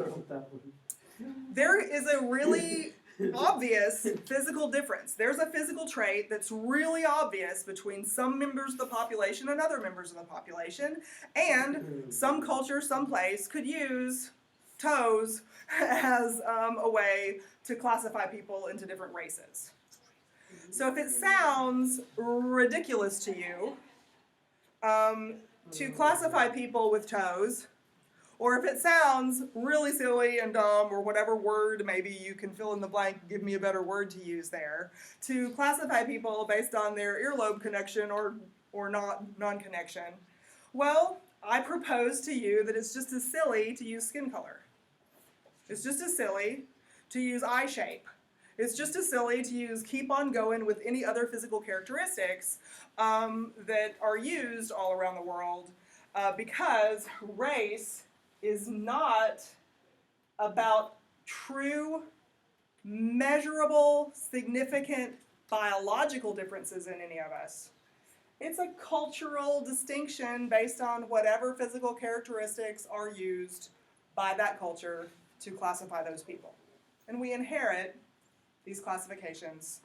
There is a really obvious physical difference. There's a physical trait that's really obvious between some members of the population and other members of the population, and some culture, some place could use toes as a way to classify people into different races. So if it sounds ridiculous to you to classify people with toes, or if it sounds really silly and dumb, or whatever word, maybe you can fill in the blank, give me a better word to use there, to classify people based on their earlobe connection or non-connection, well, I propose to you that it's just as silly to use skin color. It's just as silly to use eye shape. It's just as silly to use keep on going with any other physical characteristics that are used all around the world, because race is not about true, measurable, significant biological differences in any of us. It's a cultural distinction based on whatever physical characteristics are used by that culture to classify those people. And we inherit these classifications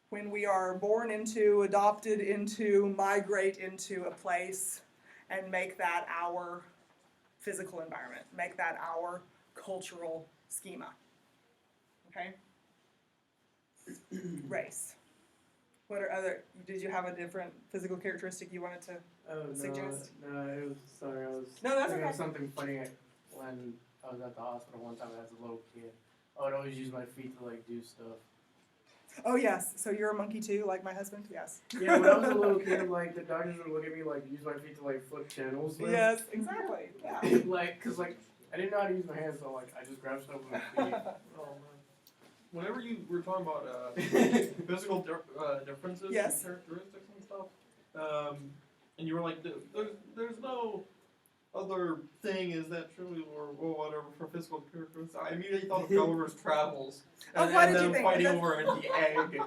when we are born into, adopted into, migrate into a place, and make that our physical environment, make that our cultural schema. Okay? Race. What are other, did you have a different physical characteristic you wanted to suggest? No, it was, sorry, I was No, that's thinking okay. of something funny when I was at the hospital one time as a little kid. I would always use my feet to like do stuff. Oh yes, so you're a monkey too, like my husband? Yes. Yeah, when I was a little kid, like the doctors would look at me like use my feet to like flip channels. Like, Yes, exactly. Yeah. like, cause like I didn't know how to use my hands, so like I just grabbed stuff with my feet. Oh man. Whenever you were talking about physical differences Yes. and characteristics and stuff, and you were like, there's no other thing is that truly or whatever for physical characteristics. I immediately thought of Gulliver's Travels Oh, and, what and did you them think? fighting That's- over the egg.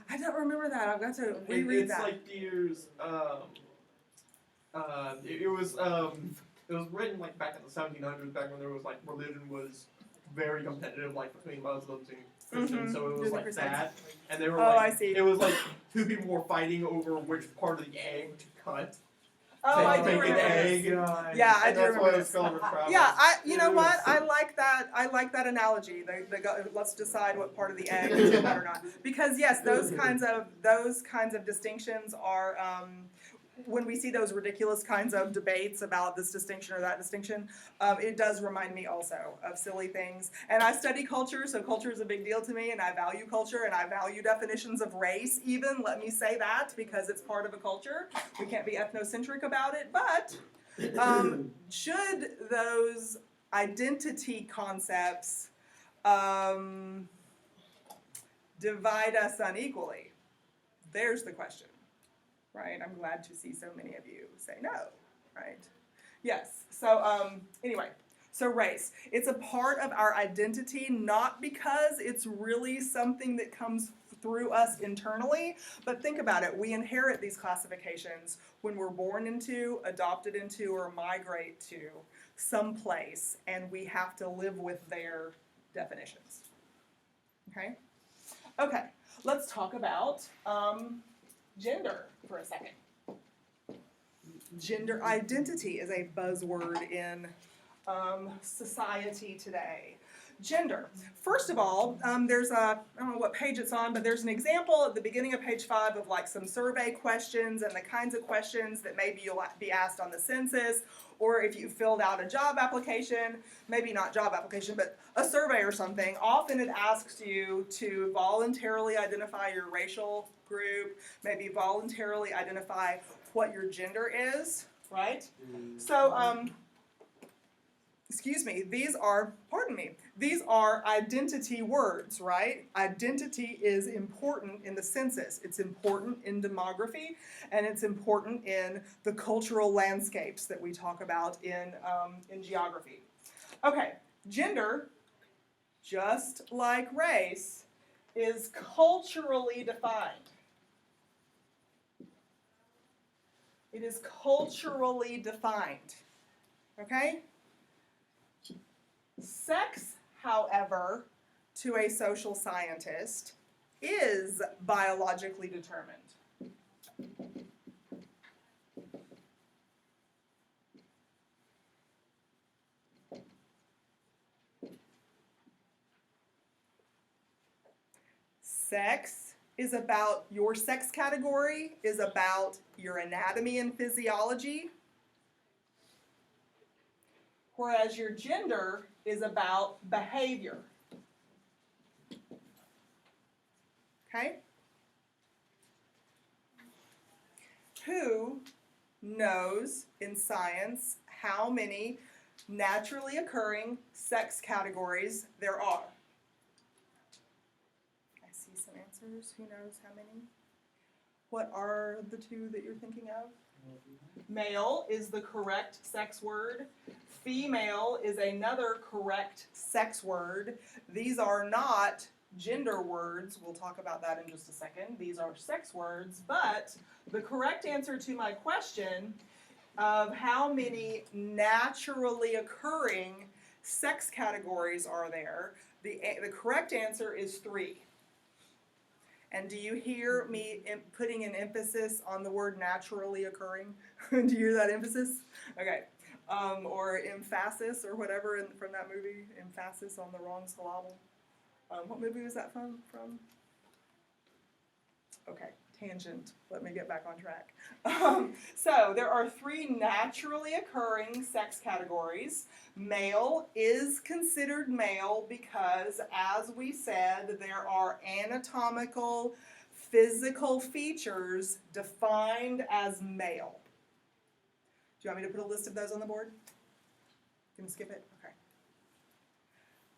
I don't remember that. I've got to reread It's that. like there's it was written like back in the 1700s, back when there was like religion was very competitive, like between Muslims and Christians. Mhm. So it You're was the like Christians. that, and they were Oh, like I see. it was like two people were fighting over which part of the egg to cut. Oh, to I do make an remember egg. this. God. Yeah, I And do that's why remember it's this. Gulliver's Travels. Yeah, you know It what? was- I like that. I like that analogy. Let's decide what part of the egg is what or not. Because yes, those kinds of distinctions are when we see those ridiculous kinds of debates about this distinction or that distinction. It does remind me also of silly things. And I study culture, so culture is a big deal to me, and I value culture, and I value definitions of race. Even let me say that because it's part of a culture. We can't be ethnocentric about it, but. Should those identity concepts divide us unequally? There's the question, right? I'm glad to see so many of you say no, right? Yes, so anyway, so race. It's a part of our identity, not because it's really something that comes through us internally, but think about it. We inherit these classifications when we're born into, adopted into, or migrate to some place, and we have to live with their definitions. Okay? Okay, let's talk about gender for a second. Gender identity is a buzzword in society today. Gender. First of all, there's I don't know what page it's on, but there's an example at the beginning of page 5 of like some survey questions and the kinds of questions that maybe you'll be asked on the census, or if you filled out a job application, maybe not job application, but a survey or something. Often it asks you to voluntarily identify your racial group, maybe voluntarily identify what your gender is, right? So, these are, these are identity words, right? Identity is important in the census. It's important in demography, and it's important in the cultural landscapes that we talk about in geography. Okay, gender, just like race, is culturally defined. It is culturally defined, okay? Sex, however, to a social scientist, is biologically determined. Sex is about, your sex category is about your anatomy and physiology, whereas your gender is about behavior. Okay? Who knows in science how many naturally occurring sex categories there are? I see some answers. Who knows how many? What are the two that you're thinking of? Male is the correct sex word. Female is another correct sex word. These are not gender words. We'll talk about that in just a second. These are sex words, but the correct answer to my question of how many naturally occurring sex categories are there, the correct answer is 3. And do you hear me putting an emphasis on the word naturally occurring? Do you hear that emphasis? Okay. Or emphasis or whatever from that movie, emphasis on the wrong syllable. What movie was that from? Okay, tangent. Let me get back on track. So there are 3 naturally occurring sex categories. Male is considered male because, as we said, there are anatomical, physical features defined as male. Do you want me to put a list of those on the board? Can you skip it? Okay.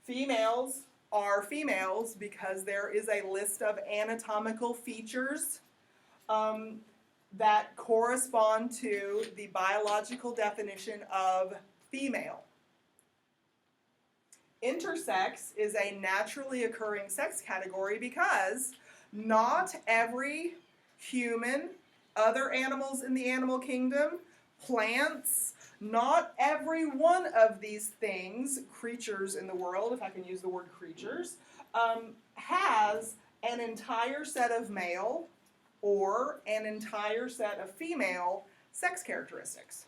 Females are females because there is a list of anatomical features that correspond to the biological definition of female. Intersex is a naturally occurring sex category because not every human, other animals in the animal kingdom, plants, not every one of these things, creatures in the world, if I can use the word creatures, has an entire set of male or an entire set of female sex characteristics.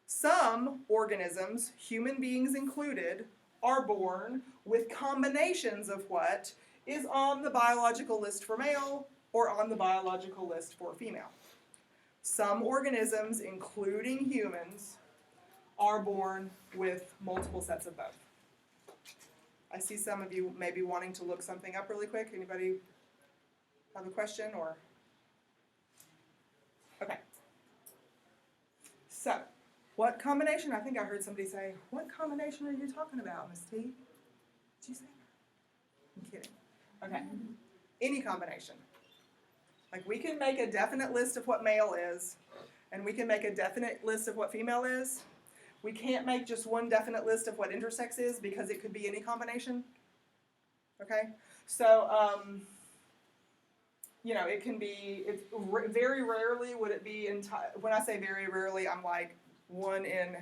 Some organisms, human beings included, are born with combinations of what is on the biological list for male or on the biological list for female. Some organisms, including humans, are born with multiple sets of both. I see some of you maybe wanting to look something up really quick. Anybody have a question or? Okay. So, what combination? I think I heard somebody say, what combination are you talking about, Miss T? Did you say that? I'm kidding. Okay. Any combination. Like, we can make a definite list of what male is, and we can make a definite list of what female is. We can't make just one definite list of what intersex is because it could be any combination. Okay? So, you know, it can be, very rarely would it be, when I say very rarely, I'm like 1 in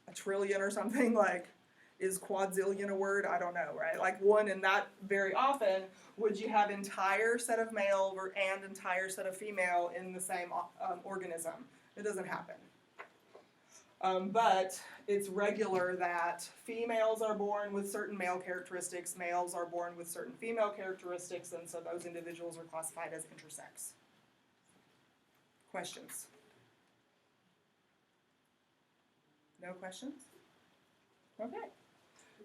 a trillion or something, like, is quadzillion a word? I don't know, right? Like 1 in that very often would you have entire set of male and entire set of female in the same organism. It doesn't happen. But it's regular that females are born with certain male characteristics, males are born with certain female characteristics, and so those individuals are classified as intersex. Questions? No questions? Okay.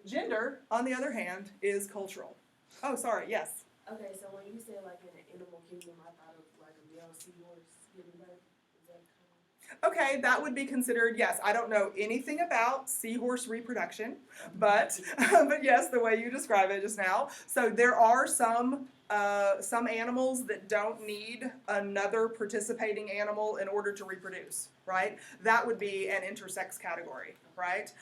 Gender, on the other hand, is cultural. Oh, sorry, yes. Okay, so when you say like in the animal kingdom, I thought of like a male seahorse giving birth. Is that kind Okay, that would be considered, yes, I don't know anything about seahorse reproduction, but, but yes, the way you describe it just now. So there are some animals that don't need another participating animal in order to reproduce, right? That would be an intersex category, right?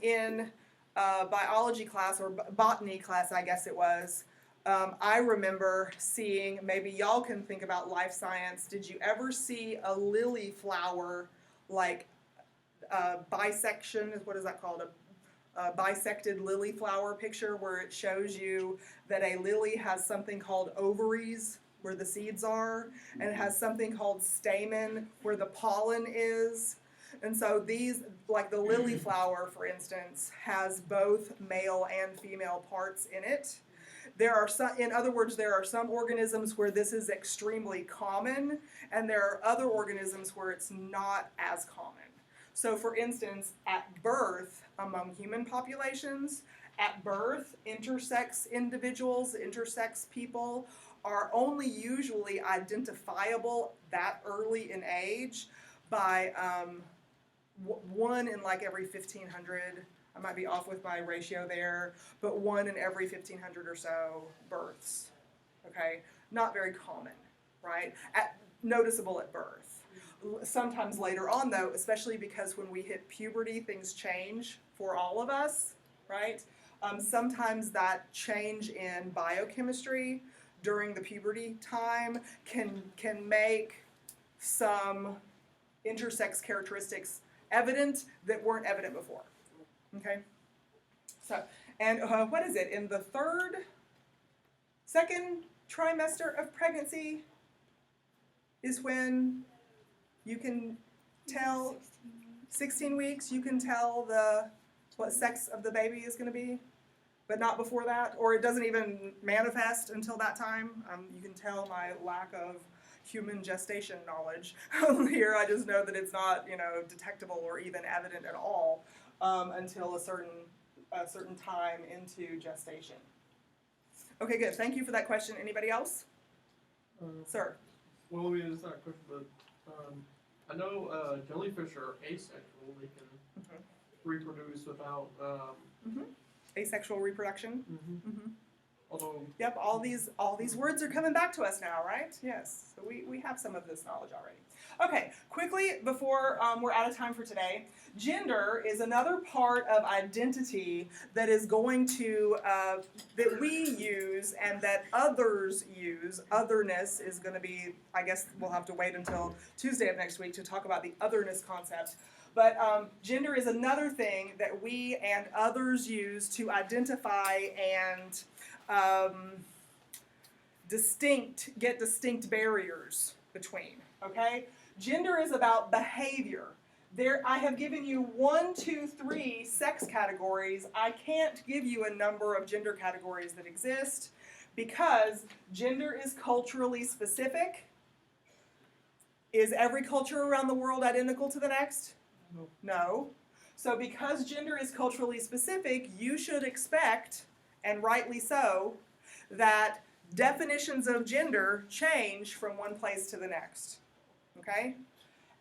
In biology class, or botany class, I guess it was, I remember seeing, maybe y'all can think about life science, did you ever see a lily flower, like bisection, what is that called? A bisected lily flower picture where it shows you that a lily has something called ovaries where the seeds are, and it has something called stamen where the pollen is. And so these, like the lily flower, for instance, has both male and female parts in it. There are some, in other words, there are some organisms where this is extremely common, and there are other organisms where it's not as common. So for instance, at birth, among human populations, at birth, intersex individuals, intersex people, are only usually identifiable that early in age by one in like every 1,500, I might be off with my ratio there, but one in every 1,500 or so births, okay? Not very common, right? Noticeable at birth. Sometimes later on though, especially because when we hit puberty, things change for all of us, right? Sometimes that change in biochemistry during the puberty time can make some intersex characteristics evident that weren't evident before. Okay, so, and what is it, in the second trimester of pregnancy is when you can tell, 16 weeks, you can tell what sex of the baby is going to be, but not before that, or it doesn't even manifest until that time. You can tell my lack of human gestation knowledge here. I just know that it's not, detectable or even evident at all until a certain time into gestation. Okay, good. Thank you for that question. Anybody else? Sir. Well, it's not a question, but I know jellyfish are asexual. They can reproduce without. Asexual reproduction. Although. Yep. All these words are coming back to us now, right? Yes. So we have some of this knowledge already. Okay. Quickly before we're out of time for today, gender is another part of identity that is going to that we use and that others use. Otherness is going to be. I guess we'll have to wait until Tuesday of next week to talk about the otherness concept. But gender is another thing that we and others use to identify and get distinct barriers between, okay? Gender is about behavior. I have given you 1, 2, 3 sex categories. I can't give you a number of gender categories that exist because gender is culturally specific. Is every culture around the world identical to the next? No. So because gender is culturally specific, you should expect, and rightly so, that definitions of gender change from one place to the next. Okay?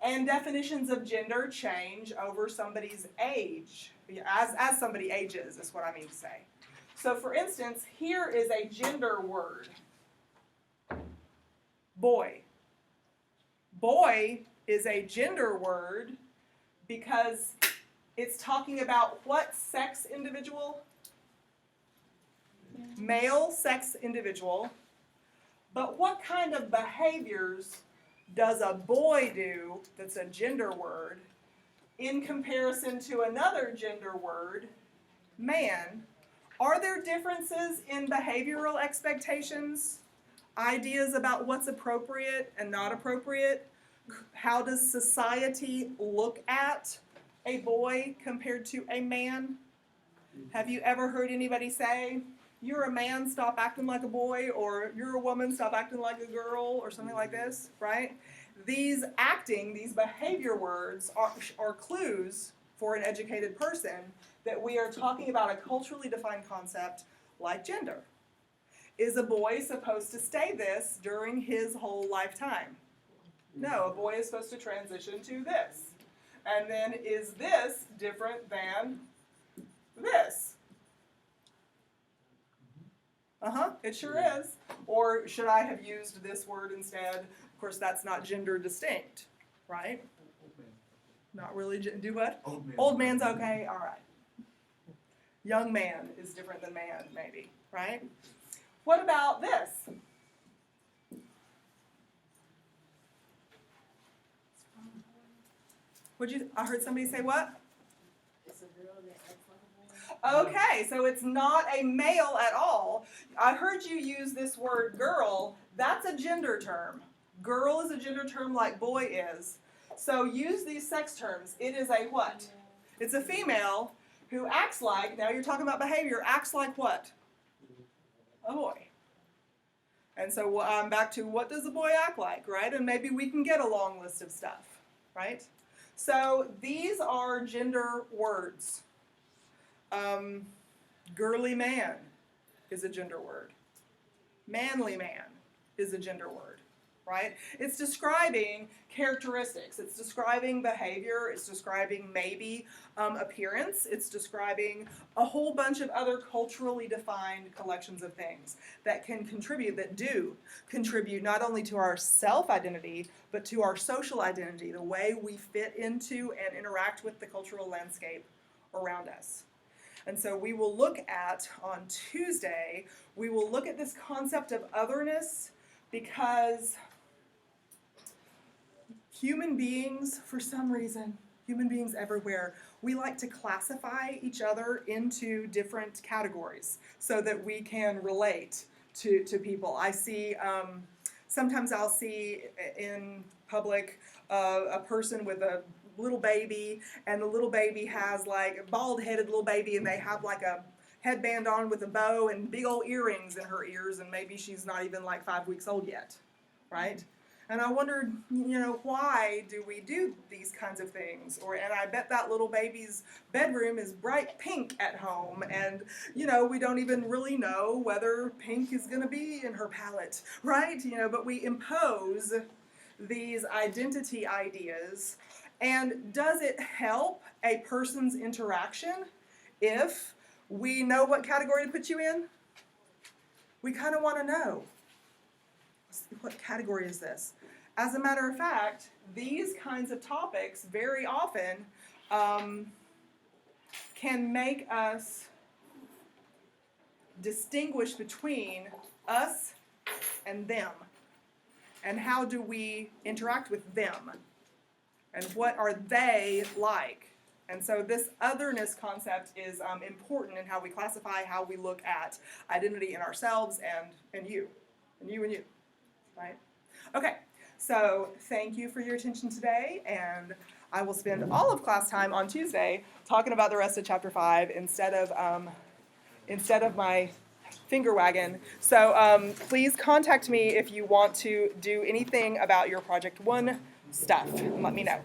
And definitions of gender change over somebody's age. As somebody ages, is what I mean to say. So for instance, here is a gender word. Boy. Boy is a gender word because it's talking about what sex individual? Male sex individual. But what kind of behaviors does a boy do that's a gender word in comparison to another gender word, man? Are there differences in behavioral expectations? Ideas about what's appropriate and not appropriate? How does society look at a boy compared to a man? Have you ever heard anybody say, you're a man, stop acting like a boy, or you're a woman, stop acting like a girl, or something like this, right? These behavior words are clues for an educated person that we are talking about a culturally defined concept like gender. Is a boy supposed to stay this during his whole lifetime? No, a boy is supposed to transition to this. And then is this different than this? It sure is. Or should I have used this word instead? Of course, that's not gender distinct, right? Not really. Do what? Old man. Old man's okay, all right. Young man is different than man, maybe, right? What about this? I heard somebody say what? It's a girl that acts like a boy. Okay, so it's not a male at all. I heard you use this word girl. That's a gender term. Girl is a gender term like boy is. So use these sex terms. It is a what? It's a female who acts like, now you're talking about behavior, acts like what? A boy. And so I'm back to what does a boy act like, right? And maybe we can get a long list of stuff, right? So these are gender words. Girly man is a gender word. Manly man is a gender word, right? It's describing characteristics. It's describing behavior. It's describing maybe appearance. It's describing a whole bunch of other culturally defined collections of things that can contribute, that do contribute not only to our self-identity, but to our social identity, the way we fit into and interact with the cultural landscape around us. And so we will look at, on Tuesday, we will look at this concept of otherness because human beings, for some reason, human beings everywhere, we like to classify each other into different categories so that we can relate to people. I see, sometimes I'll see in public a person with a little baby, and the little baby has like a bald-headed little baby, and they have like a headband on with a bow and big old earrings in her ears, and maybe she's not even like 5 weeks old yet, right? And I wondered, why do we do these kinds of things? And I bet that little baby's bedroom is bright pink at home, and we don't even really know whether pink is going to be in her palette, right? But we impose these identity ideas. And does it help a person's interaction if we know what category to put you in? We kind of want to know. What category is this? As a matter of fact, these kinds of topics very often can make us distinguish between us and them. And how do we interact with them? And what are they like? And so this otherness concept is important in how we classify, how we look at identity in ourselves and you, right? Okay, so thank you for your attention today, and I will spend all of class time on Tuesday talking about the rest of Chapter 5 instead of my finger wagging. So please contact me if you want to do anything about your Project 1 stuff, and let me know.